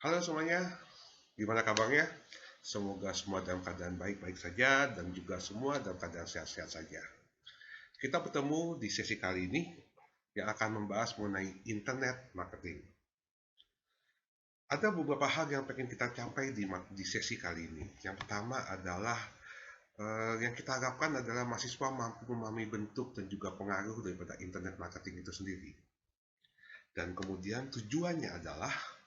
Halo semuanya, gimana kabarnya? Semoga semua dalam keadaan baik-baik saja dan juga semua dalam keadaan sehat-sehat saja. Kita bertemu di sesi kali ini yang akan membahas mengenai internet marketing. Ada beberapa hal yang pengen kita capai di sesi kali ini. Yang pertama adalah yang kita harapkan adalah mahasiswa mampu memahami bentuk dan juga pengaruh daripada internet marketing itu sendiri. Dan kemudian tujuannya adalah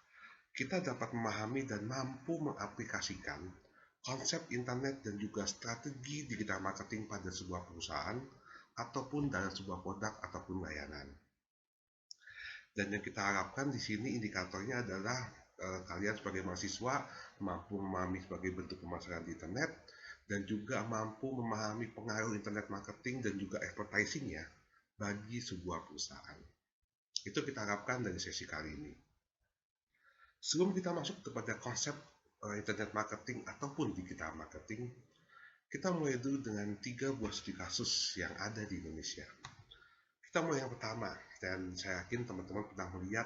kita dapat memahami dan mampu mengaplikasikan konsep internet dan juga strategi digital marketing pada sebuah perusahaan ataupun dalam sebuah produk ataupun layanan. Dan yang kita harapkan di sini indikatornya adalah kalian sebagai mahasiswa mampu memahami sebagai bentuk pemasaran di internet dan juga mampu memahami pengaruh internet marketing dan juga advertisingnya bagi sebuah perusahaan. Itu kita harapkan dari sesi kali ini. Sebelum kita masuk kepada konsep internet marketing ataupun digital marketing, kita mulai dulu dengan 3 buah studi kasus yang ada di Indonesia. Kita mulai yang pertama, dan saya yakin teman-teman pernah melihat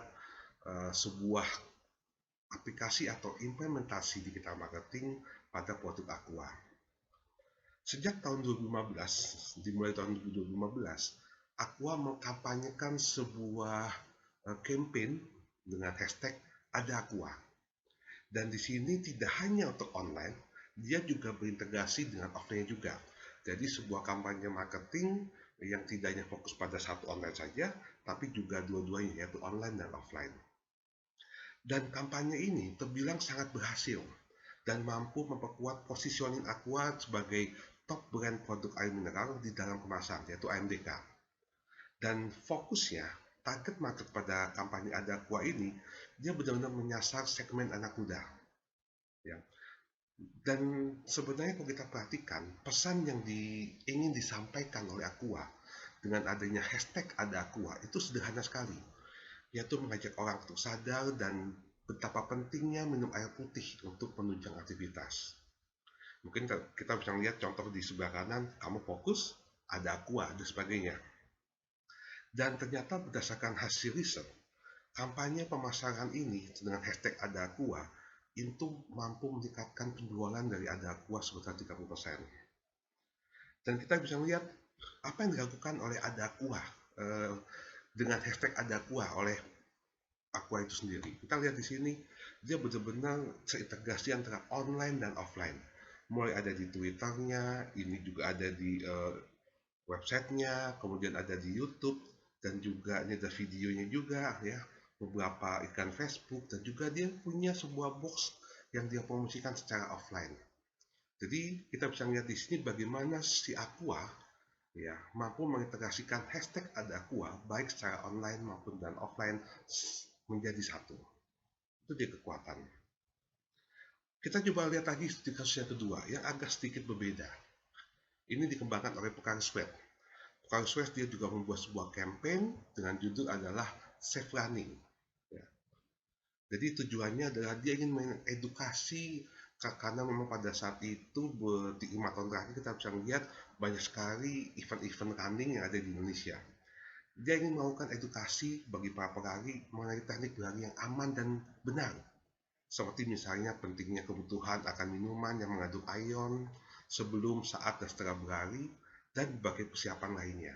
sebuah aplikasi atau implementasi digital marketing pada produk Aqua. Sejak tahun 2015, dimulai tahun 2015, Aqua mengkampanyekan sebuah campaign dengan hashtag Ada Aqua. Dan di sini tidak hanya untuk online, dia juga berintegrasi dengan offline juga. Jadi sebuah kampanye marketing yang tidak hanya fokus pada satu online saja, tapi juga dua-duanya yaitu online dan offline. Dan kampanye ini terbilang sangat berhasil dan mampu memperkuat positioning Aqua sebagai top brand produk air mineral di dalam kemasan yaitu AMDK. Dan fokusnya target market pada kampanye Ada Aqua ini dia benar-benar menyasar segmen anak muda. Ya, dan sebenarnya kalau kita perhatikan, pesan yang ingin disampaikan oleh Aqua dengan adanya hashtag Ada Aqua itu sederhana sekali, yaitu mengajak orang untuk sadar dan betapa pentingnya minum air putih untuk menunjang aktivitas. Mungkin kita bisa lihat contoh di sebelah kanan, kamu fokus, ada Aqua, dan sebagainya. Dan ternyata berdasarkan hasil riset, kampanye pemasaran ini dengan hashtag Ada Aqua itu mampu meningkatkan penjualan dari Ada Aqua sebesar 30%. Dan kita bisa melihat apa yang dilakukan oleh Ada Aqua dengan hashtag Ada Aqua oleh Aqua itu sendiri. Kita lihat di sini dia benar-benar terintegrasi antara online dan offline. Mulai ada di Twitternya, ini juga ada di websitenya, kemudian ada di YouTube, dan juga ini ada videonya juga ya, beberapa iklan Facebook, dan juga dia punya sebuah box yang dia promosikan secara offline. Jadi kita bisa lihat di sini bagaimana si Aqua ya mampu mengintegrasikan hashtag ada Aqua baik secara online maupun dan offline menjadi satu. Itu dia kekuatan. Kita coba lihat lagi di kasus yang kedua yang agak sedikit berbeda. Ini dikembangkan oleh Pokari Sweat. Pokari Sweat dia juga membuat sebuah campaign dengan judul adalah Safe Running. Ya. Jadi tujuannya adalah dia ingin mengedukasi karena memang pada saat itu di 5 tahun terakhir kita bisa melihat banyak sekali event-event running yang ada di Indonesia. Dia ingin melakukan edukasi bagi para pelari mengenai teknik berlari yang aman dan benar. Seperti misalnya pentingnya kebutuhan akan minuman yang mengandung ion sebelum, saat, dan setelah berlari, dan berbagai persiapan lainnya.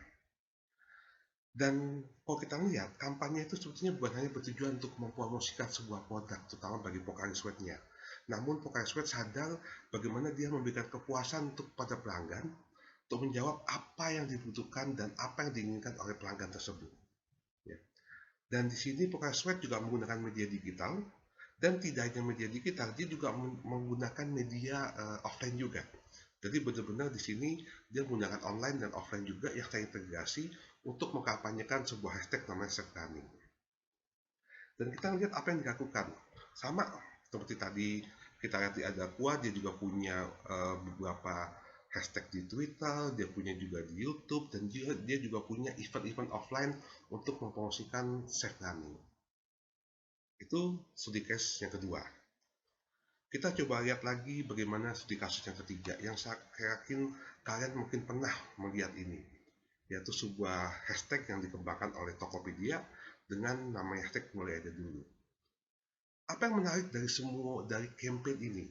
Dan kalau kita lihat, kampanye itu sebetulnya bukan hanya bertujuan untuk mempromosikan sebuah produk, terutama bagi Pocari Sweat-nya. Namun Pocari Sweat sadar bagaimana dia memberikan kepuasan untuk pada pelanggan untuk menjawab apa yang dibutuhkan dan apa yang diinginkan oleh pelanggan tersebut. Ya. Dan di sini Pocari Sweat juga menggunakan media digital, dan tidak hanya media digital, dia juga menggunakan media offline juga. Jadi benar-benar di sini dia menggunakan online dan offline juga yang terintegrasi untuk mengkampanyekan sebuah hashtag namanya Sertani. Dan kita lihat apa yang dilakukan. Sama seperti tadi kita lihat di Adaqua, dia juga punya beberapa hashtag di Twitter, dia punya juga di YouTube, dan dia juga punya event-event offline untuk mempromosikan safe running. Itu studi case yang kedua. Kita coba lihat lagi bagaimana studi kasus yang ketiga, yang saya yakin kalian mungkin pernah melihat ini, yaitu sebuah hashtag yang dikembangkan oleh Tokopedia dengan nama hashtag mulai ada dulu. Apa yang menarik dari campaign ini?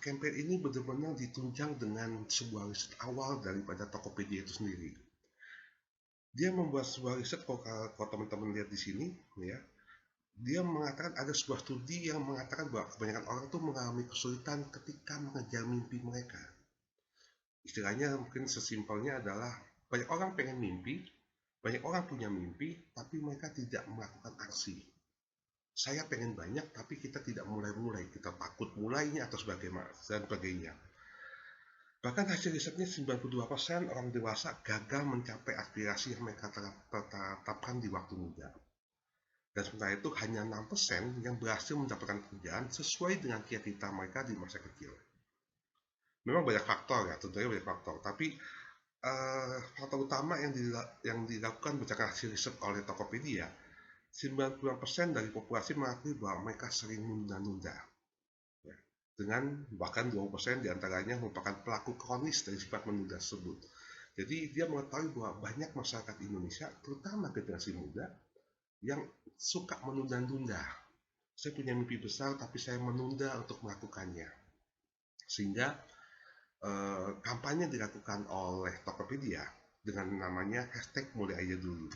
Campaign ini benar-benar ditunjang dengan sebuah riset awal daripada Tokopedia itu sendiri. Dia membuat sebuah riset, kalau teman-teman lihat di sini, ya, dia mengatakan ada sebuah studi yang mengatakan bahwa kebanyakan orang tuh mengalami kesulitan ketika mengejar mimpi mereka. Istilahnya mungkin sesimpelnya adalah banyak orang pengen mimpi, banyak orang punya mimpi, tapi mereka tidak melakukan aksi. Saya pengen banyak, tapi kita tidak mulai-mulai, kita takut mulainya atau sebagainya. Bahkan hasil risetnya 92% orang dewasa gagal mencapai aspirasi yang mereka tetapkan di waktu muda. Dan sementara itu hanya 6% yang berhasil mendapatkan pekerjaan sesuai dengan cita-cita mereka di masa kecil. Memang banyak faktor ya, tentunya banyak faktor. Tapi faktor utama yang dilakukan berdasarkan hasil riset oleh Tokopedia, 90% dari populasi mengakui bahwa mereka sering menunda-nunda. Ya. Dengan bahkan 20% diantaranya merupakan pelaku kronis dari sifat menunda tersebut. Jadi dia mengetahui bahwa banyak masyarakat Indonesia, terutama generasi muda, yang suka menunda-nunda. Saya punya mimpi besar, tapi saya menunda untuk melakukannya. Sehingga kampanye dilakukan oleh Tokopedia dengan namanya hashtag mulai aja dulu.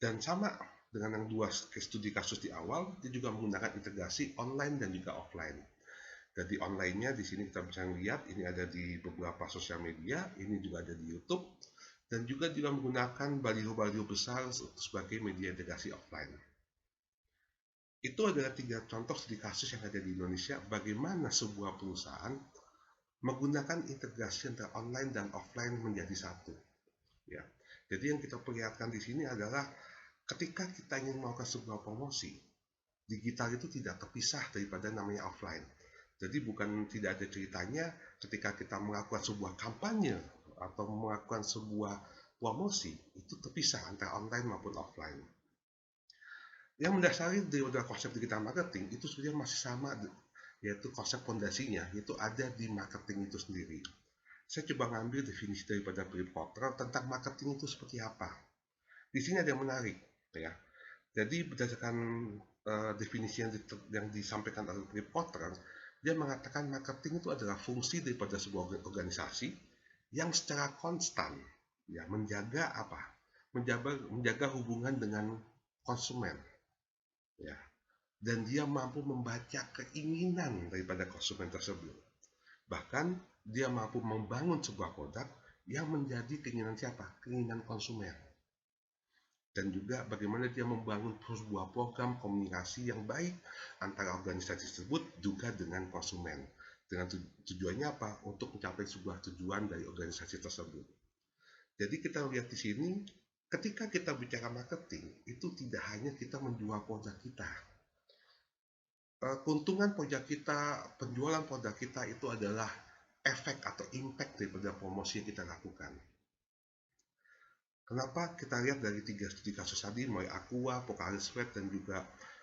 Dan sama dengan yang dua studi kasus di awal, dia juga menggunakan integrasi online dan juga offline. Jadi online-nya di sini kita bisa lihat, ini ada di beberapa sosial media, ini juga ada di YouTube, dan juga menggunakan baliho-baliho besar sebagai media integrasi offline. Itu adalah 3 contoh studi kasus yang ada di Indonesia, bagaimana sebuah perusahaan menggunakan integrasi antara online dan offline menjadi satu. Ya. Jadi yang kita perlihatkan di sini adalah ketika kita ingin melakukan sebuah promosi, digital itu tidak terpisah daripada namanya offline. Jadi bukan tidak ada ceritanya ketika kita melakukan sebuah kampanye atau melakukan sebuah promosi, itu terpisah antara online maupun offline. Yang mendasari dari konsep digital marketing itu sebenarnya masih sama, yaitu konsep fondasinya, yaitu ada di marketing itu sendiri. Saya coba ngambil definisi daripada Philip Kotler tentang marketing itu seperti apa. Di sini ada yang menarik, ya. Jadi berdasarkan definisi yang disampaikan oleh Philip Kotler, dia mengatakan marketing itu adalah fungsi daripada sebuah organisasi yang secara konstan, ya, menjaga apa? Menjaga hubungan dengan konsumen, ya, dan dia mampu membaca keinginan daripada konsumen tersebut. Bahkan dia mampu membangun sebuah produk yang menjadi keinginan siapa? Keinginan konsumen. Dan juga bagaimana dia membangun sebuah program komunikasi yang baik antara organisasi tersebut juga dengan konsumen. Dengan tujuannya apa? Untuk mencapai sebuah tujuan dari organisasi tersebut. Jadi kita lihat di sini, ketika kita bicara marketing, itu tidak hanya kita menjual produk kita. Keuntungan produk kita, penjualan produk kita itu adalah efek atau impact daripada promosi yang kita lakukan. Kenapa kita lihat dari 3 studi kasus tadi, mulai Aqua, Pocari Sweat, dan juga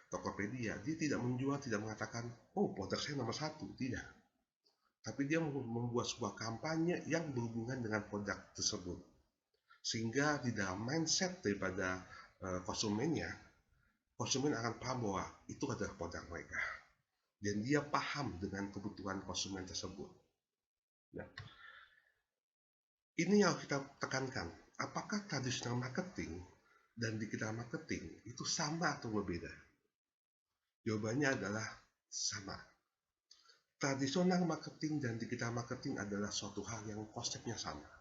Tokopedia, dia tidak menjual, tidak mengatakan, oh produk saya nomor 1, tidak. Tapi dia membuat sebuah kampanye yang berhubungan dengan produk tersebut. Sehingga di dalam mindset daripada konsumennya, konsumen akan paham bahwa itu adalah produk mereka. Dan dia paham dengan kebutuhan konsumen tersebut. Nah, ini yang kita tekankan. Apakah tradisional marketing dan digital marketing itu sama atau berbeda? Jawabannya adalah sama. Tradisional marketing dan digital marketing adalah suatu hal yang konsepnya sama.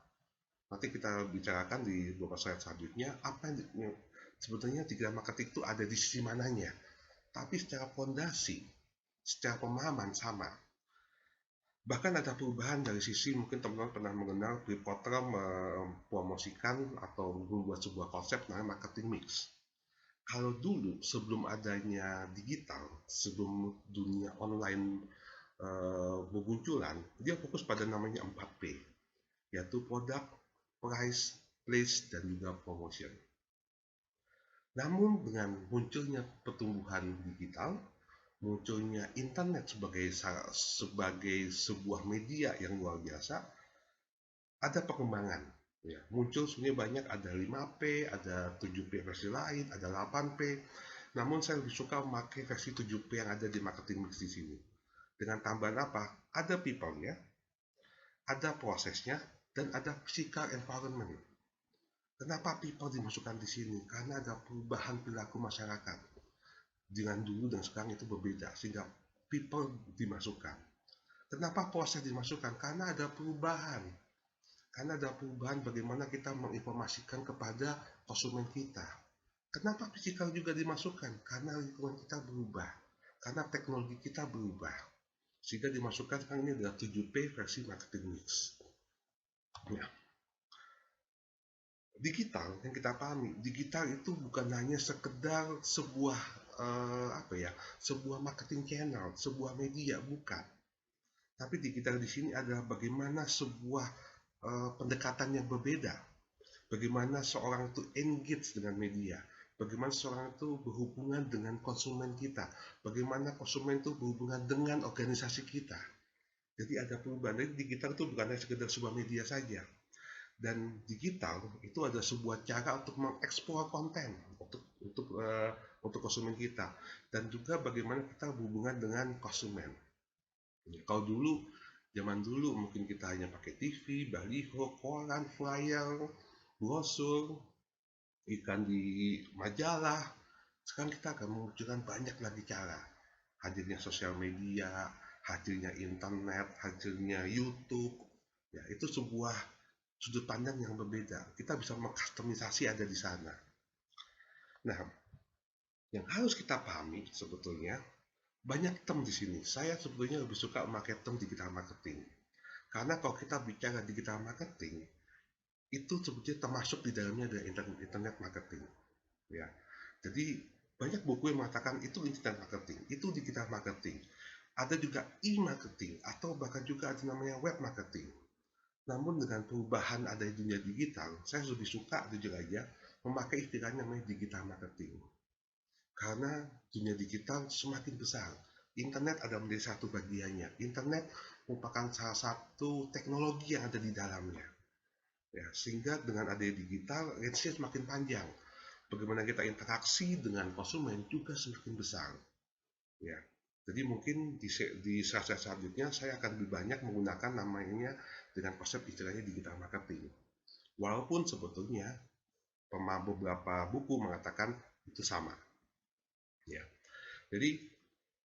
Nanti kita bicarakan di beberapa slide selanjutnya apa yang sebetulnya digital marketing itu ada di sisi mananya. Tapi secara fondasi, secara pemahaman sama. Bahkan ada perubahan dari sisi mungkin teman-teman pernah mengenal Philip Kotler mempromosikan atau membuat sebuah konsep namanya marketing mix. Kalau dulu sebelum adanya digital, sebelum dunia online bermunculan, dia fokus pada namanya 4P, yaitu product, price, place, dan juga promotion. Namun dengan munculnya pertumbuhan digital, munculnya internet sebagai sebuah media yang luar biasa, ada perkembangan. Ya, muncul sebenarnya banyak, ada 5P, ada 7P versi lain, ada 8P. Namun saya lebih suka memakai versi 7P yang ada di Marketing Mix di sini. Dengan tambahan apa? Ada people-nya, ada prosesnya, dan ada physical environment. Kenapa people dimasukkan di sini? Karena ada perubahan perilaku masyarakat. Dengan dulu dan sekarang itu berbeda, sehingga people dimasukkan. Kenapa proses dimasukkan? Karena ada perubahan. Karena ada perubahan bagaimana kita menginformasikan kepada konsumen kita. Kenapa physical juga dimasukkan? Karena lingkungan kita berubah. Karena teknologi kita berubah. Sehingga dimasukkan sekarang ini adalah 7P versi marketing mix. Ya. Digital yang kita pahami, digital itu bukan hanya sekedar sebuah sebuah marketing channel, sebuah media, bukan. Tapi digital di sini adalah bagaimana sebuah pendekatan yang berbeda. Bagaimana seorang itu engage dengan media, bagaimana seorang itu berhubungan dengan konsumen kita, bagaimana konsumen itu berhubungan dengan organisasi kita. Jadi ada perubahan. Jadi digital itu bukan hanya sekedar sebuah media saja. Dan digital itu ada sebuah cara untuk mengeksplor konten untuk konsumen kita, dan juga bagaimana kita berhubungan dengan konsumen. Kalau dulu, zaman dulu mungkin kita hanya pakai TV, baliho, koran, flyer, brosur, ikan di majalah. Sekarang kita akan memunculkan banyak lagi cara. Hadirnya sosial media, hadirnya internet, hadirnya YouTube. Ya, itu sebuah sudut pandang yang berbeda. Kita bisa mengkustomisasi ada di sana. Nah, yang harus kita pahami sebetulnya banyak term di sini. Saya sebetulnya lebih suka memakai term digital marketing. Karena kalau kita bicara digital marketing, itu sebetulnya termasuk di dalamnya ada internet marketing. Ya, jadi banyak buku yang mengatakan itu internet marketing, itu digital marketing. Ada juga e-marketing atau bahkan juga ada namanya web marketing. Namun dengan perubahan ada di dunia digital, saya lebih suka jujur aja memakai istilah namanya digital marketing. Karena dunia digital semakin besar. Internet ada menjadi satu bagiannya. Internet merupakan salah satu teknologi yang ada di dalamnya. Ya, sehingga dengan adanya digital, range-nya semakin panjang. Bagaimana kita interaksi dengan konsumen juga semakin besar. Ya, jadi mungkin di saat selanjutnya saya akan lebih banyak menggunakan namanya dengan konsep istilahnya digital marketing. Walaupun sebetulnya beberapa buku mengatakan itu sama. Ya, jadi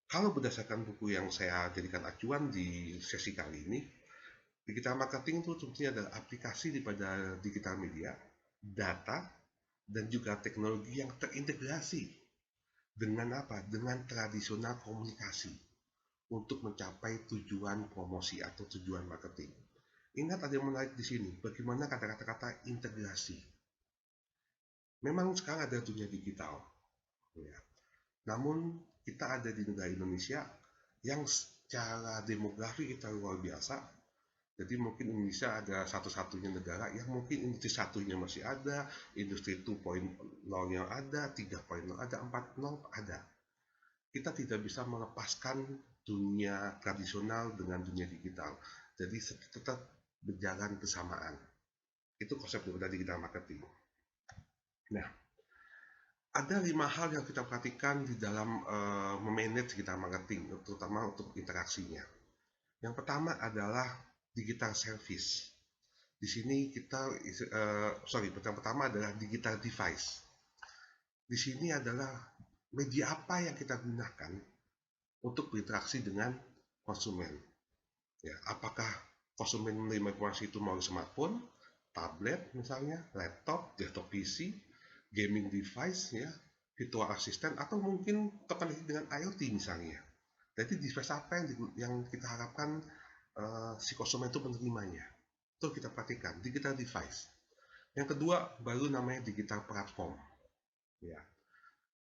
kalau berdasarkan buku yang saya jadikan acuan di sesi kali ini, digital marketing itu sebetulnya adalah aplikasi daripada digital media, data, dan juga teknologi yang terintegrasi dengan apa? Dengan tradisional komunikasi untuk mencapai tujuan promosi atau tujuan marketing. Ingat ada yang menarik di sini, bagaimana kata-kata integrasi. Memang sekarang ada dunia digital, ya. Namun kita ada di negara Indonesia yang secara demografi kita luar biasa. Jadi mungkin Indonesia ada satu-satunya negara yang mungkin industri satunya masih ada, industri 2.0 yang ada, 3.0 ada, 4.0 ada. Kita tidak bisa melepaskan dunia tradisional dengan dunia digital. Jadi tetap berjalan bersamaan. Itu konsep dari digital marketing. Nah, ada 5 hal yang kita perhatikan di dalam memanage digital marketing, terutama untuk interaksinya. Yang pertama adalah digital service. Di sini kita, yang pertama adalah digital device. Di sini adalah media apa yang kita gunakan untuk berinteraksi dengan konsumen. Ya, apakah konsumen menerima informasi itu melalui smartphone, tablet misalnya, laptop, desktop PC, gaming device ya, virtual assistant, atau mungkin terkoneksi dengan IoT misalnya. Jadi device apa yang kita harapkan si konsumen itu menerimanya. Itu kita perhatikan, digital device. Yang kedua baru namanya digital platform. Ya,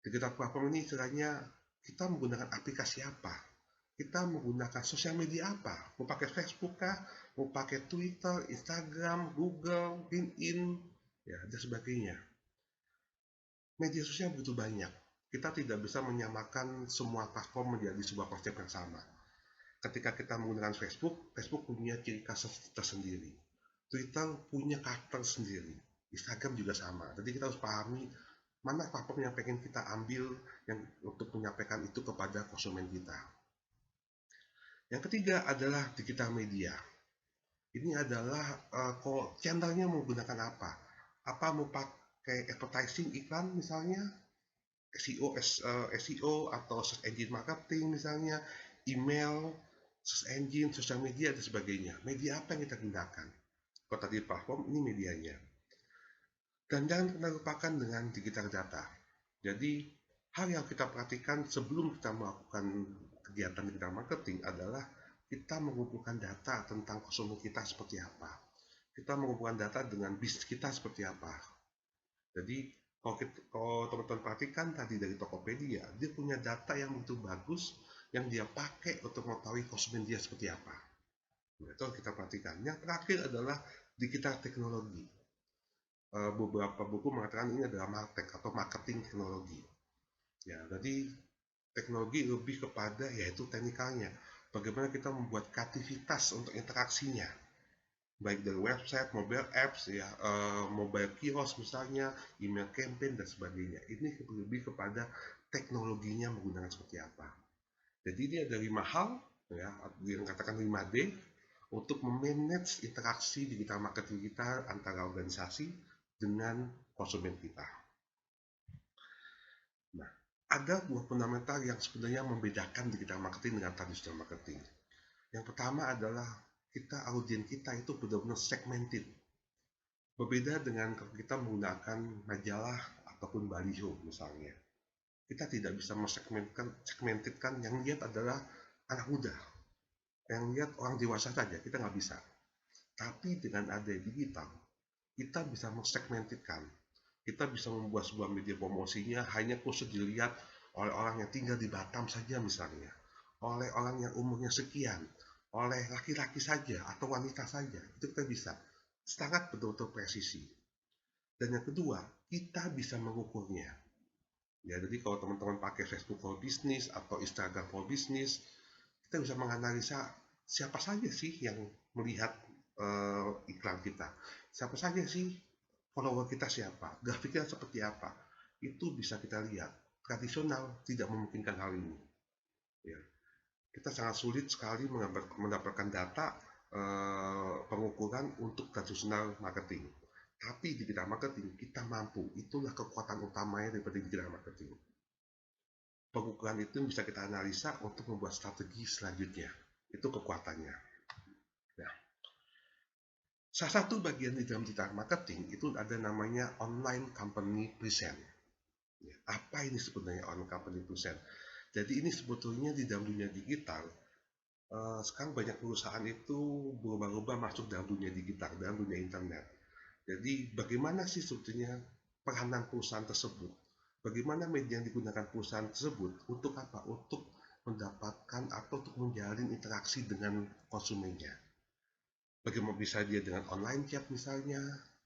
digital platform ini istilahnya kita menggunakan aplikasi apa, kita menggunakan sosial media apa, mau pakai Facebook kah, mau pakai Twitter, Instagram, Google, LinkedIn, ya, dan sebagainya. Media sosial begitu banyak, kita tidak bisa menyamakan semua platform menjadi sebuah konsep yang sama. Ketika kita menggunakan Facebook, Facebook punya ciri khas tersendiri, Twitter punya karakter sendiri, Instagram juga sama. Jadi kita harus pahami mana platform yang pengen kita ambil yang untuk menyampaikan itu kepada konsumen kita. Yang ketiga adalah digital media. Ini adalah channelnya menggunakan apa? Apa mau pakai advertising iklan misalnya, SEO atau search engine marketing misalnya, email, search engine, sosial media dan sebagainya. Media apa yang kita gunakan? Kalau tadi platform, ini medianya. Dan jangan pernah lupakan dengan digital data. Jadi, hal yang kita perhatikan sebelum kita melakukan kegiatan digital marketing adalah kita mengumpulkan data tentang konsumen kita seperti apa. Kita mengumpulkan data dengan bisnis kita seperti apa. Jadi, kalau teman-teman perhatikan tadi dari Tokopedia, dia punya data yang begitu bagus yang dia pakai untuk mengetahui konsumen dia seperti apa. Nah, itu kita perhatikan. Yang terakhir adalah digital teknologi. Beberapa buku mengatakan ini adalah martech atau marketing teknologi. Ya, jadi teknologi lebih kepada yaitu teknikalnya. Bagaimana kita membuat kreativitas untuk interaksinya, baik dari website, mobile apps, ya, mobile kios misalnya, email campaign dan sebagainya. Ini lebih kepada teknologinya menggunakan seperti apa. Jadi ini ada 5 hal, ya, yang katakan 5D untuk memanage interaksi digital marketing kita antara organisasi dengan konsumen kita. Nah, ada dua fundamental yang sebenarnya membedakan digital marketing dengan traditional marketing. Yang pertama adalah audiens kita itu benar-benar segmented. Berbeda dengan kalau kita menggunakan majalah ataupun baliho misalnya. Kita tidak bisa segmentedkan yang lihat adalah anak muda. Yang lihat orang dewasa saja, kita nggak bisa. Tapi dengan ada digital, kita bisa mensegmentedkan. Kita bisa membuat sebuah media promosinya hanya khusus dilihat oleh orang yang tinggal di Batam saja misalnya, oleh orang yang umurnya sekian, oleh laki-laki saja atau wanita saja, itu kita bisa. Sangat betul-betul presisi. Dan yang kedua, kita bisa mengukurnya. Ya, jadi kalau teman-teman pakai Facebook for Business atau Instagram for Business, kita bisa menganalisa siapa saja sih yang melihat iklan kita. Siapa saja sih follower kita siapa, grafiknya seperti apa. Itu bisa kita lihat. Tradisional tidak memungkinkan hal ini. Ya. Kita sangat sulit sekali mendapatkan data pengukuran untuk tradisional marketing. Tapi di digital marketing kita mampu. Itulah kekuatan utamanya daripada digital marketing. Pengukuran itu bisa kita analisa untuk membuat strategi selanjutnya. Itu kekuatannya. Nah, salah satu bagian di dalam digital marketing itu ada namanya online company present. Ya, apa ini sebenarnya online company present? Jadi ini sebetulnya di dalam dunia digital, sekarang banyak perusahaan itu berubah-ubah masuk dalam dunia digital, dalam dunia internet. Jadi bagaimana sih sebetulnya peranan perusahaan tersebut? Bagaimana media yang digunakan perusahaan tersebut untuk apa? Untuk mendapatkan atau untuk menjalin interaksi dengan konsumennya. Bagaimana bisa dia dengan online chat misalnya,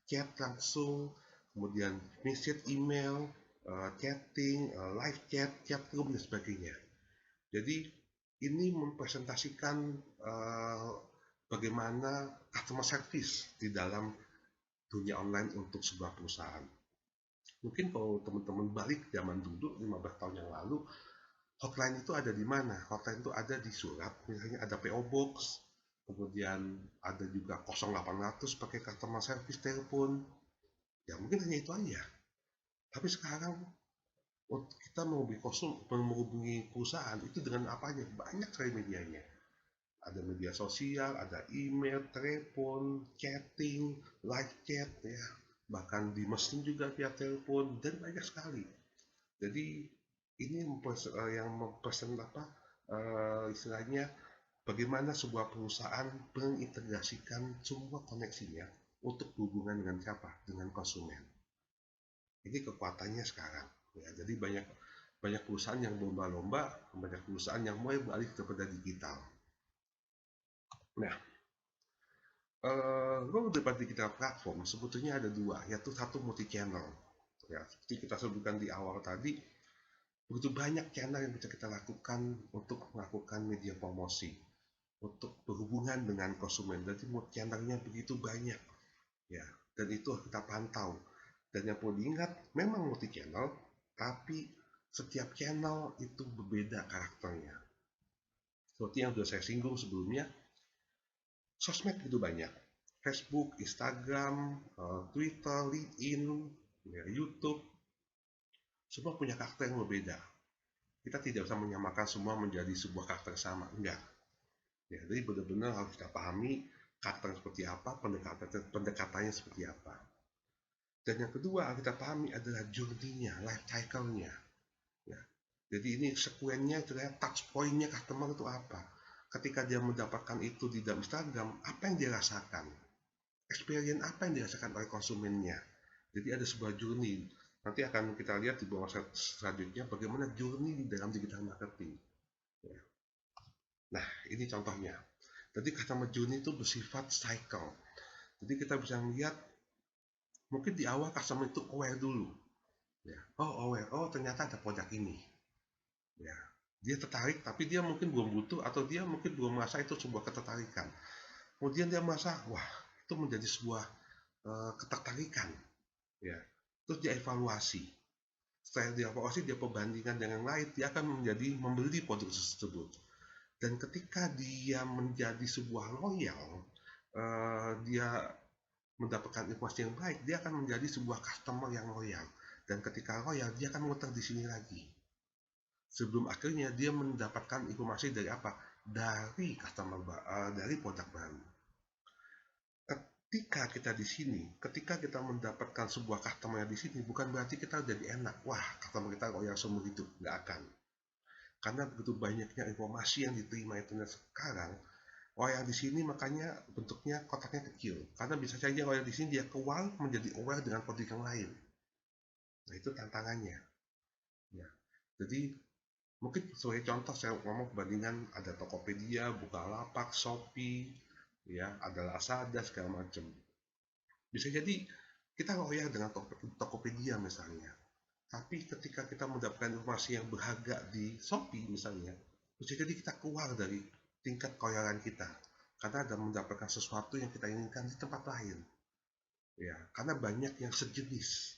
chat langsung, kemudian message email, chatting, live chat, chat room dan sebagainya. Jadi ini mempresentasikan bagaimana customer service di dalam dunia online untuk sebuah perusahaan. Mungkin kalau teman-teman balik zaman dulu 15 tahun yang lalu, hotline itu ada di mana? Hotline itu ada di surat, misalnya ada PO Box, kemudian ada juga 0800 pakai customer service telepon. Ya mungkin hanya itu aja. Tapi sekarang kita menghubungi perusahaan itu dengan apa aja? Banyak sekali medianya. Ada media sosial, ada email, telepon, chatting, live chat, ya, bahkan di mesin juga via telepon dan banyak sekali. Jadi ini yang mempresent istilahnya bagaimana sebuah perusahaan mengintegrasikan semua koneksinya untuk hubungan dengan siapa? Dengan konsumen. Ini kekuatannya sekarang. Ya, jadi banyak perusahaan yang berlomba-lomba, banyak perusahaan yang mulai beralih kepada digital. Nah, role debat digital platform sebetulnya ada dua, yaitu satu multi channel. Ya, seperti kita sebutkan di awal tadi, begitu banyak channel yang bisa kita lakukan untuk melakukan media promosi, untuk berhubungan dengan konsumen. Jadi channelnya begitu banyak, ya, dan itu kita pantau. Dan yang perlu diingat, memang multi channel, tapi setiap channel itu berbeda karakternya. Seperti yang sudah saya singgung sebelumnya, sosmed itu banyak. Facebook, Instagram, Twitter, LinkedIn, ya, YouTube, semua punya karakter yang berbeda. Kita tidak bisa menyamakan semua menjadi sebuah karakter sama, enggak. Ya, jadi benar-benar harus kita pahami karakter seperti apa, pendekatannya seperti apa. Dan yang kedua harus kita pahami adalah journey-nya, life cycle-nya. Ya. Jadi ini sekuennya, touch point-nya customer itu apa. Ketika dia mendapatkan itu di dalam Instagram, apa yang dia rasakan? Experience apa yang dirasakan oleh konsumennya? Jadi ada sebuah journey. Nanti akan kita lihat di bawah selanjutnya bagaimana journey di dalam digital marketing. Ya. Nah, ini contohnya. Jadi customer journey itu bersifat cycle. Jadi kita bisa melihat mungkin di awal customer itu aware dulu. Ya. Oh, aware. Oh, ternyata ada produk ini. Ya. Dia tertarik, tapi dia mungkin belum butuh atau dia mungkin belum merasa itu sebuah ketertarikan. Kemudian dia merasa, wah, itu menjadi sebuah ketertarikan. Ya. Terus dia evaluasi. Setelah dia evaluasi, dia perbandingan dengan lain, dia akan menjadi membeli produk tersebut. Dan ketika dia menjadi sebuah loyal, dia mendapatkan informasi yang baik, dia akan menjadi sebuah customer yang loyal. Dan ketika loyal, dia akan muter di sini lagi. Sebelum akhirnya dia mendapatkan informasi dari apa? Dari customer, dari produk baru. Ketika kita di sini, ketika kita mendapatkan sebuah customer di sini, bukan berarti kita jadi enak. Wah, customer kita loyal seumur hidup. Nggak akan. Karena begitu banyaknya informasi yang diterima internet sekarang, loyal di sini makanya bentuknya kotaknya kecil. Karena bisa saja loyal di sini dia keluar menjadi aware dengan produk yang lain. Nah, itu tantangannya. Ya. Jadi mungkin sebagai contoh saya ngomong perbandingan ada Tokopedia, Bukalapak, Shopee, ya, ada Lazada segala macam. Bisa jadi kita loyal dengan Tokopedia misalnya. Tapi ketika kita mendapatkan informasi yang berharga di Shopee misalnya, bisa jadi kita keluar dari tingkat koyalan kita karena ada mendapatkan sesuatu yang kita inginkan di tempat lain. Ya, karena banyak yang sejenis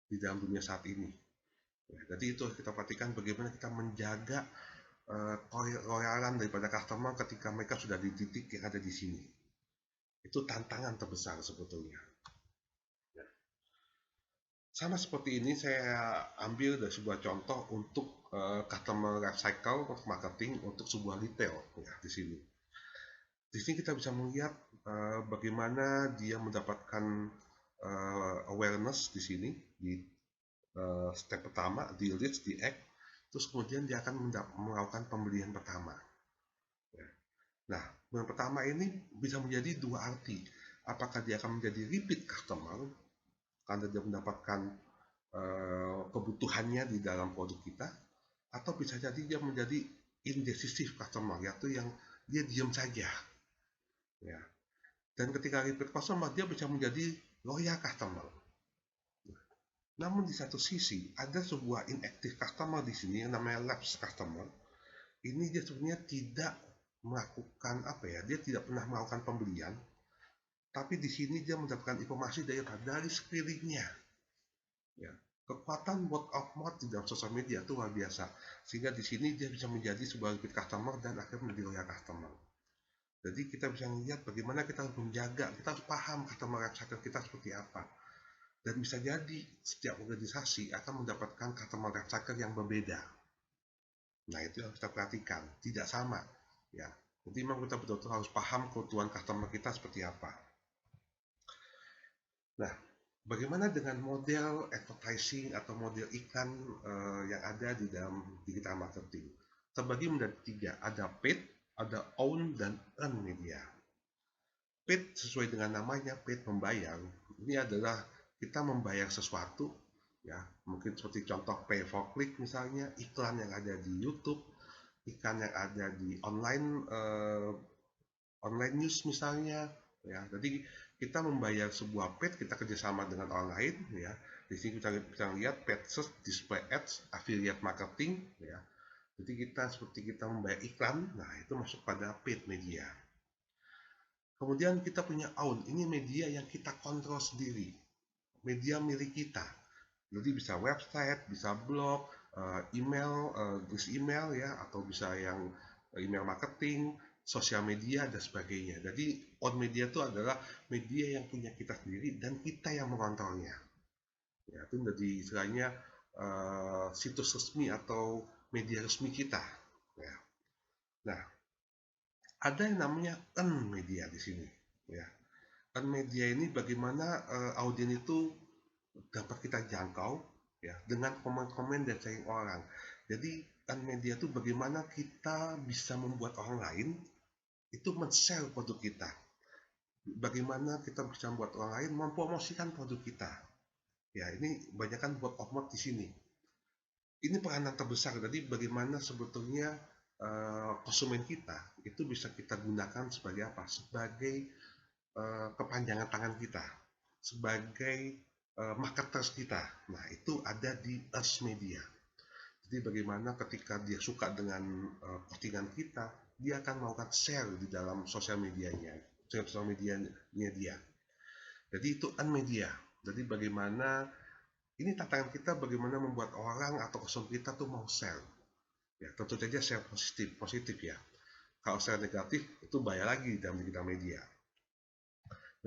di dalam dunia saat ini. Ya, jadi itu kita perhatikan bagaimana kita menjaga loyalan daripada customer ketika mereka sudah di titik yang ada di sini. Itu tantangan terbesar sebetulnya. Ya. Sama seperti ini saya ambil dari sebuah contoh untuk customer life cycle untuk marketing untuk sebuah retail ya di sini. Di sini kita bisa melihat bagaimana dia mendapatkan awareness di sini di step pertama di reach di act, terus kemudian dia akan melakukan pembelian pertama. Ya. Nah, pembelian pertama ini bisa menjadi dua arti. Apakah dia akan menjadi repeat customer karena dia mendapatkan kebutuhannya di dalam produk kita, atau bisa jadi dia menjadi indecisive customer, yaitu yang dia diam saja. Ya. Dan ketika repeat customer, dia bisa menjadi loyal customer. Namun di satu sisi ada sebuah inactive customer di sini yang namanya lapse customer. Ini dia sebenarnya tidak melakukan apa ya? Dia tidak pernah melakukan pembelian, tapi di sini dia mendapatkan informasi dari sekelilingnya. Ya. Kekuatan word of mouth di dalam sosial media itu luar biasa. Sehingga di sini dia bisa menjadi sebuah repeat customer dan akhirnya menjadi loyal customer. Jadi kita bisa melihat bagaimana kita harus menjaga, kita harus paham customer life cycle kita seperti apa. Dan bisa jadi setiap organisasi akan mendapatkan customer life cycle yang berbeda. Nah, itu yang kita perhatikan, tidak sama. Ya, jadi memang kita betul-betul harus paham kebutuhan customer kita seperti apa. Nah, bagaimana dengan model advertising atau model iklan yang ada di dalam digital marketing? Terbagi menjadi tiga, ada paid, ada own, dan earn media. Paid sesuai dengan namanya, paid membayar. Ini adalah kita membayar sesuatu, ya mungkin seperti contoh pay for click misalnya, iklan yang ada di YouTube, iklan yang ada di online news misalnya, ya. Jadi kita membayar sebuah paid, kita kerjasama dengan orang lain, ya. Di sini kita bisa lihat paid search, display ads, affiliate marketing, ya. Jadi kita membayar iklan, nah itu masuk pada paid media. Kemudian kita punya own, ini media yang kita kontrol sendiri. media milik kita. Jadi bisa website, bisa blog, email, list email ya, atau bisa yang email marketing, sosial media dan sebagainya. Jadi on media itu adalah media yang punya kita sendiri dan kita yang mengontrolnya. Ya, itu jadi istilahnya situs resmi atau media resmi kita. Ya. Nah, ada yang namanya earn media di sini. Ya, earn media ini bagaimana audien itu dapat kita jangkau ya dengan komen-komen dan sharing orang. Jadi earn media itu bagaimana kita bisa membuat orang lain itu men-share produk kita. Bagaimana kita bisa membuat orang lain mempromosikan produk kita. Ya, ini banyakkan word of mouth di sini. Ini peranan terbesar. Jadi bagaimana sebetulnya konsumen kita itu bisa kita gunakan sebagai apa? Sebagai kepanjangan tangan kita, sebagai marketers kita. Nah, itu ada di Earth Media. Jadi bagaimana ketika dia suka dengan postingan kita, dia akan melakukan share di dalam sosial medianya, sosial medianya dia. Jadi itu Earth Media. Jadi bagaimana ini tantangan kita bagaimana membuat orang atau konsumen kita tuh mau share. Ya, tentu saja share positif ya. Kalau share negatif itu bahaya lagi dalam digital media.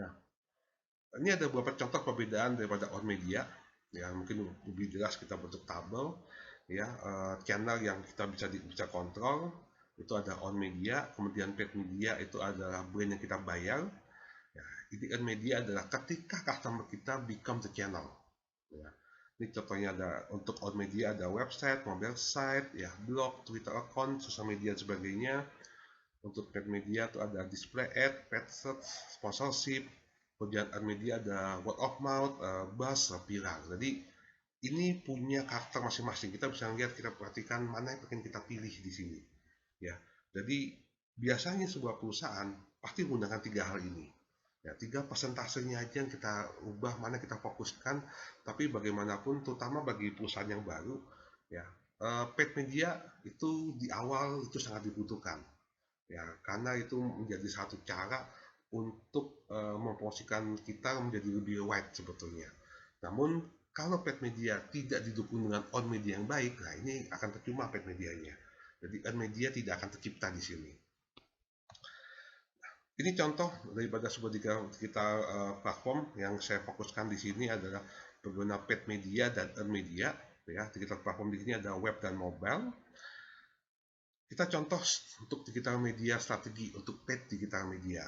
Nah, ini ada beberapa contoh perbedaan daripada on media. Ya, mungkin lebih jelas kita bentuk tabel. Ya, channel yang kita bisa kontrol itu ada on media, kemudian paid media itu adalah brand yang kita bayar. Ya, ini on media adalah ketika customer kita become the channel. Ya. Ini contohnya ada untuk on media ada website, mobile site, ya blog, Twitter account, sosial media dan sebagainya. Untuk paid media itu ada display ad, paid search, sponsorship. Kemudian on media ada word of mouth, buzz, viral. Jadi ini punya karakter masing-masing. Kita bisa lihat, kita perhatikan mana yang pengen kita pilih di sini. Ya, jadi biasanya sebuah perusahaan pasti menggunakan 3 hal ini. Ya, 3 persentasenya aja yang kita ubah, mana kita fokuskan. Tapi bagaimanapun, terutama bagi perusahaan yang baru, ya, paid media itu di awal itu sangat dibutuhkan. Ya, karena itu menjadi satu cara untuk mempromosikan kita menjadi lebih wide sebetulnya. Namun kalau paid media tidak didukung dengan on media yang baik, nah ini akan percuma paid medianya. Jadi on media tidak akan tercipta di sini. Ini contoh daripada sebuah kita platform yang saya fokuskan di sini adalah pengguna paid media dan earn media. Ya, digital platform di sini ada web dan mobile. Kita contoh untuk digital media strategi untuk paid digital media,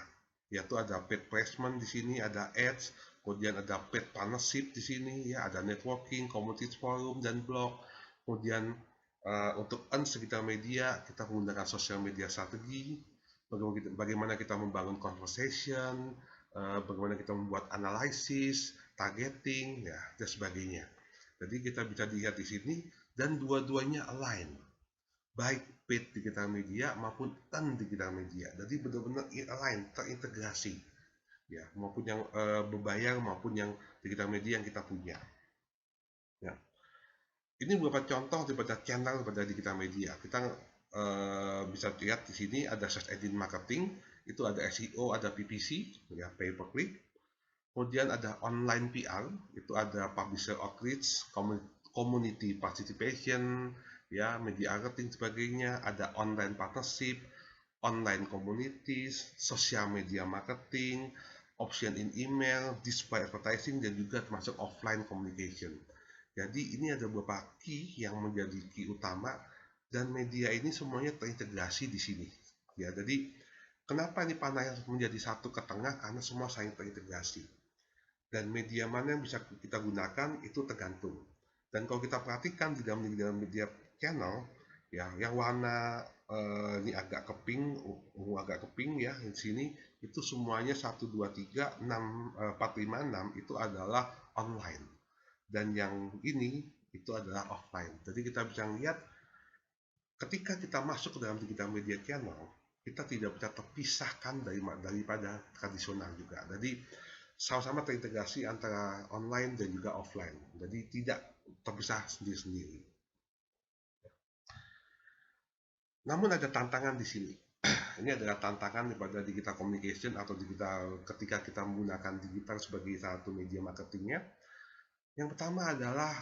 yaitu ada paid placement di sini, ada ads, kemudian ada paid partnership di sini, ya ada networking, community forum dan blog. Kemudian untuk earn digital media kita menggunakan sosial media strategi. Bagaimana kita membangun conversation, bagaimana kita membuat analisis, targeting, ya, dan sebagainya. Jadi kita bisa lihat di sini dan dua-duanya align, baik paid digital media maupun earn digital media. Jadi benar-benar align, terintegrasi, ya, maupun yang berbayar maupun yang digital media yang kita punya. Ya. Ini beberapa contoh daripada channel daripada digital media. Kita bisa lihat di sini ada search engine marketing, itu ada SEO, ada PPC, ya pay per click. Kemudian ada online PR, itu ada publisher outreach, community participation, ya media marketing sebagainya. Ada online partnership, online communities, social media marketing, option in email, display advertising, dan juga termasuk offline communication. Jadi ini ada beberapa key yang menjadi key utama dan media ini semuanya terintegrasi di sini. Ya, jadi kenapa ini panah menjadi satu ke tengah? Karena semua saling terintegrasi. Dan media mana yang bisa kita gunakan itu tergantung. Dan kalau kita perhatikan di dalam media channel, ya, yang warna ini agak keping, agak keping ya di sini itu semuanya 1, 2, 3, 6, 4, 5, 6 itu adalah online. Dan yang ini itu adalah offline. Jadi kita bisa lihat ketika kita masuk ke dalam digital media channel, kita tidak bisa terpisahkan daripada tradisional juga. Jadi sama-sama terintegrasi antara online dan juga offline. Jadi tidak terpisah sendiri-sendiri. Namun ada tantangan di sini. Ini adalah tantangan daripada digital communication atau digital ketika kita menggunakan digital sebagai satu media marketingnya. Yang pertama adalah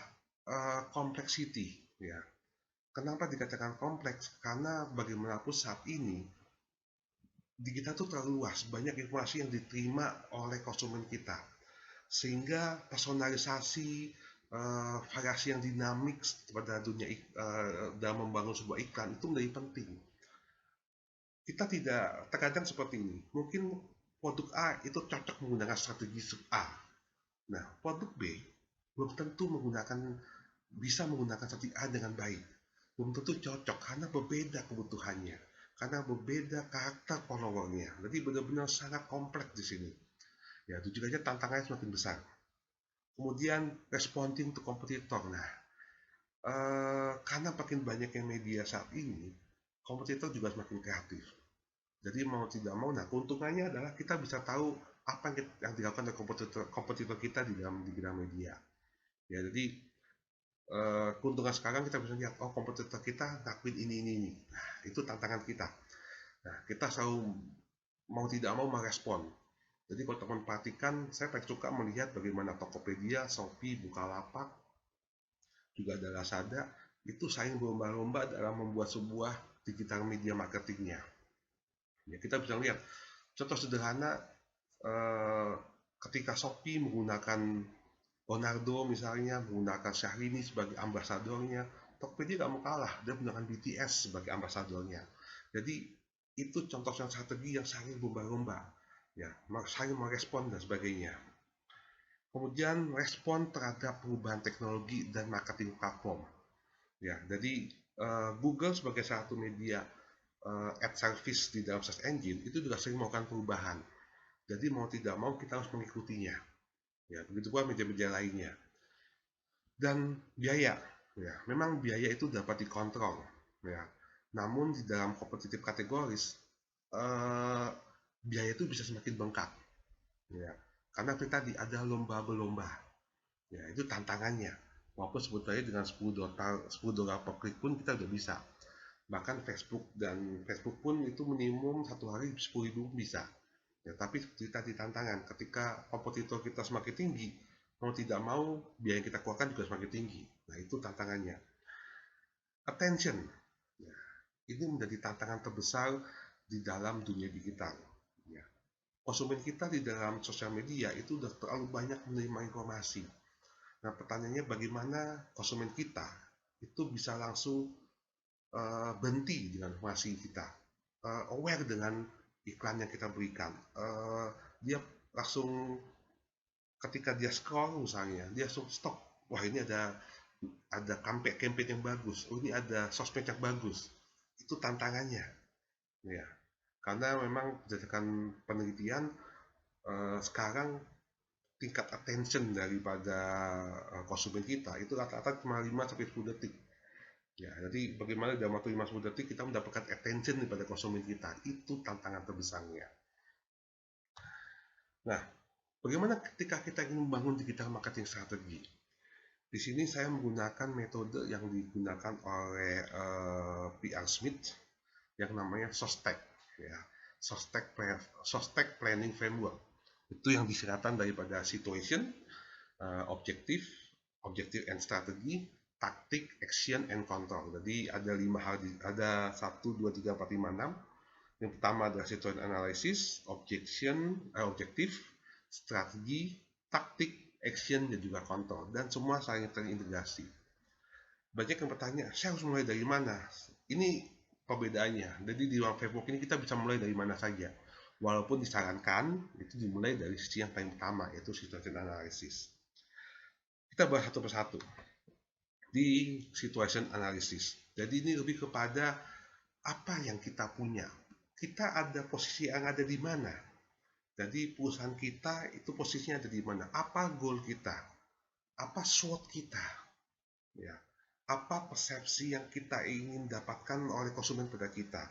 complexity, ya. Kenapa dikatakan kompleks? Karena bagaimanapun saat ini di kita tuh terlalu luas, banyak informasi yang diterima oleh konsumen kita, sehingga personalisasi, variasi yang dinamik pada dunia dalam membangun sebuah iklan itu menjadi penting. Kita tidak terkadang seperti ini. Mungkin produk A itu cocok menggunakan strategi sub A. Nah, produk B belum tentu bisa menggunakan strategi A dengan baik. Belum tentu cocok karena berbeda kebutuhannya, karena berbeda karakter followernya. Jadi benar-benar sangat kompleks di sini. Ya, itu juga aja tantangannya semakin besar. Kemudian responding to kompetitor. Nah, karena makin banyak yang media saat ini, kompetitor juga semakin kreatif. Jadi mau tidak mau, nah keuntungannya adalah kita bisa tahu apa yang dilakukan oleh kompetitor kita di bidang media. Ya, jadi keuntungan sekarang kita bisa lihat, oh kompetitor kita ngakuin ini. Nah, itu tantangan kita. Nah, kita selalu mau tidak mau merespon. Jadi kalau teman perhatikan, saya paling suka melihat bagaimana Tokopedia, Shopee, Bukalapak, juga ada Lazada, itu saling berlomba-lomba dalam membuat sebuah digital media marketingnya. Ya, kita bisa lihat contoh sederhana, eh, ketika Shopee menggunakan Ronaldo misalnya, menggunakan Syahrini sebagai ambasadornya, Tokopedia nggak mau kalah, dia menggunakan BTS sebagai ambasadornya. Jadi itu contoh strategi yang saling berlomba-lomba, ya, saling merespon dan sebagainya. Kemudian respon terhadap perubahan teknologi dan marketing platform. Ya, jadi Google sebagai satu media ad service di dalam search engine itu juga sering melakukan perubahan. Jadi mau tidak mau kita harus mengikutinya. Ya, begitu pula media-media lainnya. Dan biaya, ya, memang biaya itu dapat dikontrol, ya. Namun di dalam kompetitif kategoris, eh, biaya itu bisa semakin bengkak, ya. Karena tadi ada lomba berlomba, ya, itu tantangannya. Walaupun sebetulnya dengan $10 per klik pun kita udah bisa. Bahkan Facebook pun itu minimum satu hari 10.000 bisa. Ya, tapi kita di tantangan ketika kompetitor kita semakin tinggi, mau tidak mau biaya yang kita keluarkan juga semakin tinggi. Nah, itu tantangannya. Attention. Ya, ini menjadi tantangan terbesar di dalam dunia digital. Ya. Konsumen kita di dalam sosial media itu sudah terlalu banyak menerima informasi. Nah, pertanyaannya bagaimana konsumen kita itu bisa langsung berhenti dengan informasi kita, aware dengan iklan yang kita berikan. Dia langsung ketika dia scroll misalnya, dia langsung stop. Wah, ini ada campaign yang bagus. Oh, ini ada sosmed yang bagus. Itu tantangannya, ya. Karena memang berdasarkan penelitian, sekarang tingkat attention daripada konsumen kita itu rata-rata cuma 5 sampai 10 detik. Ya, jadi bagaimana dalam waktu 5-10 detik kita mendapatkan attention daripada konsumen kita, itu tantangan terbesarnya. Nah, bagaimana ketika kita ingin membangun digital marketing strategi? Di sini saya menggunakan metode yang digunakan oleh PR Smith yang namanya SOSTEC, ya. SOSTEC Planning Framework. Itu yang disingkatan daripada situation, objektif, objektif and strategi, taktik, action, and control. Jadi ada 5 hal, ada 1, 2, 3, 4, 5, 6. Yang pertama adalah situation analysis, objektif, strategi, taktik, action, dan juga control. Dan semua saling terintegrasi. Banyak yang bertanya, saya harus mulai dari mana? Ini perbedaannya. Jadi di ruang Facebook ini kita bisa mulai dari mana saja. Walaupun disarankan itu dimulai dari sisi yang paling pertama, yaitu situation analysis. Kita bahas satu persatu di situation analysis. Jadi ini lebih kepada apa yang kita punya. Kita ada posisi yang ada di mana. Jadi perusahaan kita itu posisinya ada di mana. Apa goal kita? Apa SWOT kita? Ya. Apa persepsi yang kita ingin dapatkan oleh konsumen pada kita.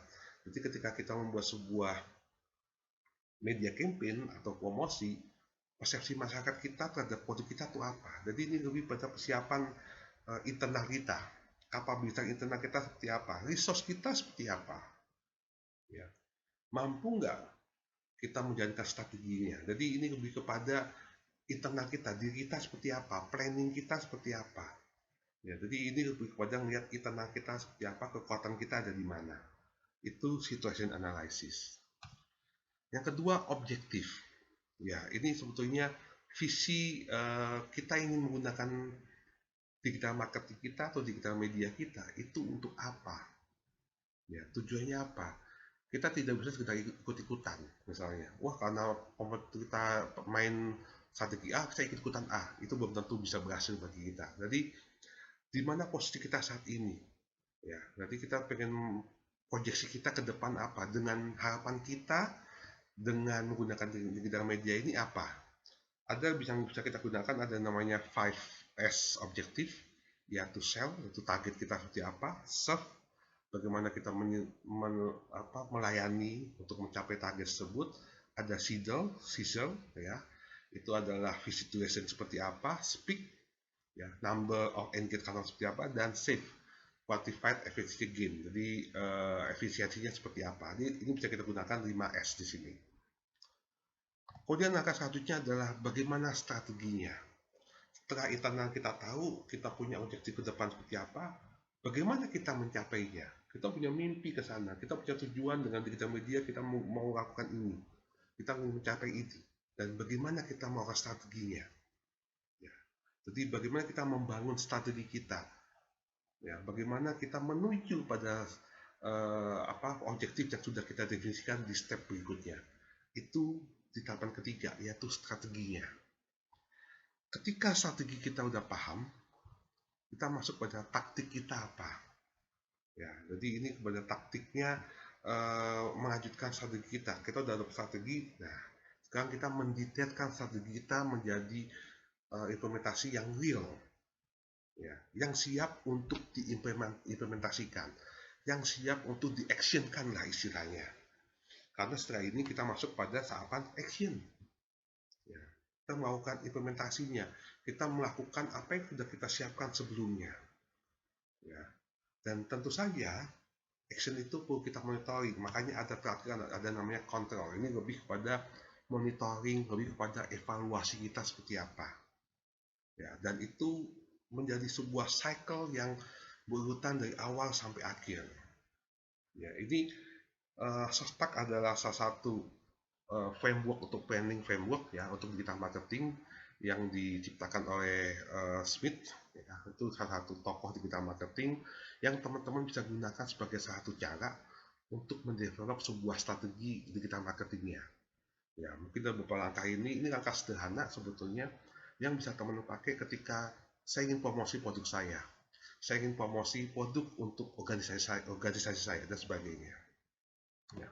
Jadi ketika kita membuat sebuah media campaign atau promosi, persepsi masyarakat kita terhadap produk kita itu apa. Jadi ini lebih pada persiapan internal kita, kapabilitas internal kita seperti apa, resource kita seperti apa, ya, mampu nggak kita menjalankan strateginya. Jadi ini lebih kepada internal kita, diri kita seperti apa, planning kita seperti apa. Ya, jadi ini lebih kepada melihat internal kita seperti apa, kekuatan kita ada di mana. Itu situation analysis. Yang kedua, objektif. Ya, ini sebetulnya visi kita ingin menggunakan digital marketing kita atau digital media kita itu untuk apa? Ya, tujuannya apa? Kita tidak bisa sekedar ikut-ikutan, misalnya. Wah, karena kita main strategi A, saya ikut-ikutan A. Itu belum tentu bisa berhasil bagi kita. Jadi, di mana posisi kita saat ini? Ya, nanti kita pengen proyeksi kita ke depan apa? Dengan harapan kita dengan menggunakan digital media ini apa? Ada yang bisa kita gunakan, ada namanya 5S objektif, yaitu sell, yaitu target kita seperti apa, serve, bagaimana kita melayani untuk mencapai target tersebut, ada sizzle, ya, itu adalah visit duration seperti apa, speak, ya, number of engaged customer seperti apa, dan save, quantified efficiency gain, jadi efisiensinya seperti apa. Ini bisa kita gunakan 5S di sini. Kemudian langkah selanjutnya adalah bagaimana strateginya. Setelah internal kita tahu, kita punya objektif ke depan seperti apa, bagaimana kita mencapainya. Kita punya mimpi ke sana, kita punya tujuan dengan digital media, kita mau melakukan ini. Kita mau mencapai itu. Dan bagaimana kita melakukan strateginya. Ya. Jadi bagaimana kita membangun strategi kita. Ya, bagaimana kita menuju pada objektif yang sudah kita definisikan di step berikutnya. Itu di tahapan ketiga, yaitu strateginya. Ketika strategi kita udah paham, kita masuk pada taktik kita apa. Ya, jadi ini kepada taktiknya melanjutkan strategi kita. Kita udah ada strategi, nah sekarang kita mendetailkan strategi kita menjadi implementasi yang real, ya, yang siap untuk diimplementasikan, yang siap untuk diactionkan lah istilahnya. Karena setelah ini kita masuk pada tahapan action. Ya, kita melakukan implementasinya, kita melakukan apa yang sudah kita siapkan sebelumnya. Ya, dan tentu saja action itu perlu kita monitoring, makanya ada peraturan, ada namanya kontrol. Ini lebih kepada monitoring, lebih kepada evaluasi kita seperti apa. Ya, dan itu menjadi sebuah cycle yang berurutan dari awal sampai akhir. Ya, ini Sostak adalah salah satu framework untuk planning framework ya untuk digital marketing yang diciptakan oleh Smith, ya, itu salah satu tokoh digital marketing yang teman-teman bisa gunakan sebagai salah satu cara untuk mendevelop sebuah strategi digital marketingnya. Ya, mungkin dalam beberapa langkah ini langkah sederhana sebetulnya yang bisa teman-teman pakai ketika saya ingin promosi produk saya ingin promosi produk untuk organisasi saya dan sebagainya. Ya.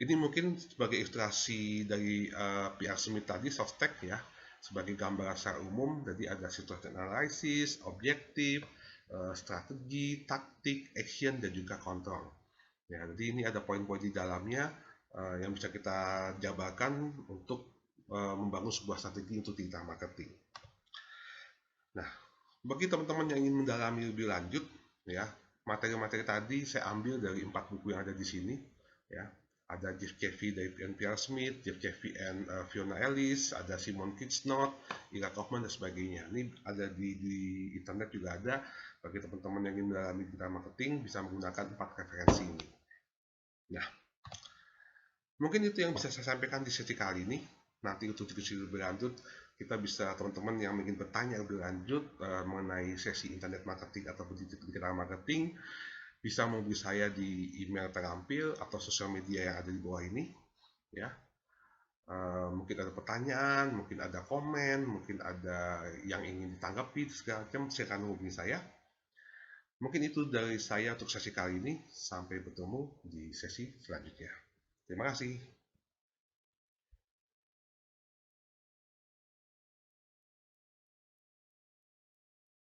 Ini mungkin sebagai ilustrasi dari PR Smith tadi, Sostek ya, sebagai gambaran secara umum. Jadi ada situation analysis, objektif, strategi, taktik, action, dan juga kontrol. Ya, jadi ini ada poin-poin di dalamnya yang bisa kita jabarkan untuk membangun sebuah strategi untuk digital marketing. Nah, bagi teman-teman yang ingin mendalami lebih lanjut, ya, materi-materi tadi saya ambil dari 4 buku yang ada di sini, ya. Ada Jeff Cavey dari NPR Smith, Jeff Cavey and Fiona Ellis, ada Simon Kitznot, Ira Kaufman dan sebagainya. Ini ada di internet juga ada. Bagi teman-teman yang ingin mendalami digital marketing bisa menggunakan 4 referensi ini. Nah, mungkin itu yang bisa saya sampaikan di sesi kali ini. Nanti untuk diskusi lebih lanjut, kita bisa teman-teman yang ingin bertanya lebih lanjut mengenai sesi internet marketing atau digital marketing, bisa menghubungi saya di email terampil atau sosial media yang ada di bawah ini. Ya, mungkin ada pertanyaan, mungkin ada komen, mungkin ada yang ingin ditanggapi, segala macam, silakan hubungi saya. Mungkin itu dari saya untuk sesi kali ini. Sampai bertemu di sesi selanjutnya. Terima kasih.